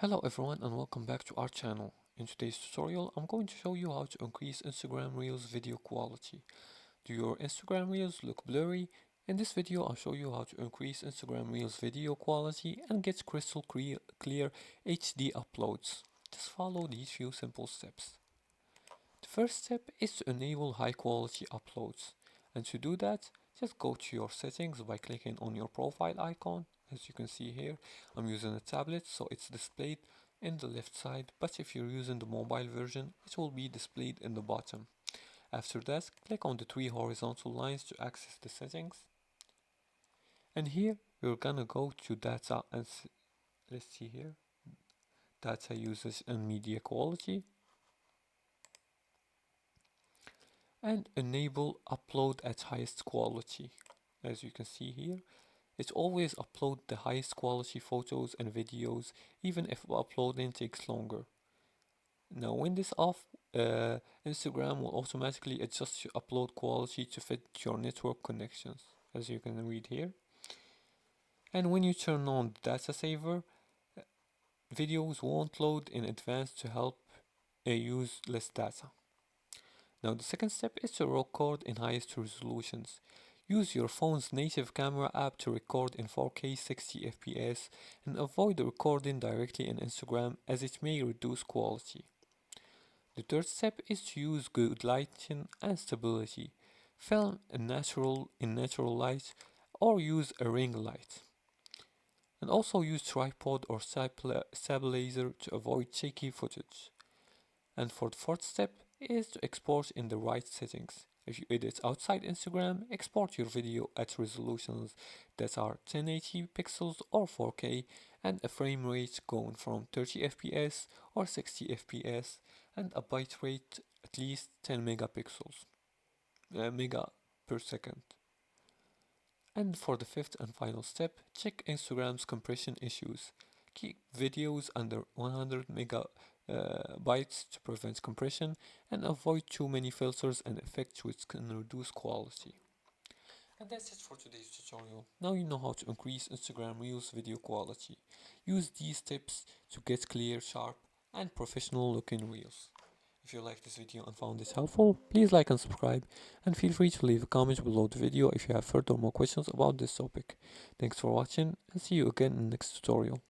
Hello everyone and welcome back to our channel. In today's tutorial, I'm going to show you how to increase Instagram Reels video quality. Do your Instagram Reels look blurry? In this video, I'll show you how to increase Instagram Reels video quality and get crystal clear HD uploads. Just follow these few simple steps. The first step is to enable high quality uploads. And to do that, just go to your settings by clicking on your profile icon. As you can see here, I'm using a tablet, so it's displayed in the left side, but if you're using the mobile version, it will be displayed in the bottom. After that, click on the three horizontal lines to access the settings. And here, we're gonna go to data and let's see here, data usage and media quality, and enable upload at highest quality. As you can see here, it always upload the highest quality photos and videos, even if uploading takes longer. Now when this off, Instagram will automatically adjust your upload quality to fit your network connections, as you can read here. And when you turn on the data saver, videos won't load in advance to help use less data. Now the second step is to record in highest resolutions. Use your phone's native camera app to record in 4K 60 fps and avoid recording directly in Instagram as it may reduce quality. The third step is to use good lighting and stability. Film in natural light or use a ring light. And also use tripod or stabilizer to avoid shaky footage. And for the fourth step is to export in the right settings. If you edit outside Instagram, export your video at resolutions that are 1080 pixels or 4K and a frame rate going from 30 fps or 60 fps and a bitrate at least 10 megapixels, mega per second. And for the fifth and final step, check Instagram's compression issues. Keep videos under 100 megabytes to prevent compression and avoid too many filters and effects which can reduce quality. And that's it for today's tutorial. Now you know how to increase Instagram Reels video quality. Use these tips to get clear, sharp, and professional looking Reels. If you liked this video and found this helpful, please like and subscribe, and feel free to leave a comment below the video if you have further more questions about this topic. Thanks for watching, and see you again in the next tutorial.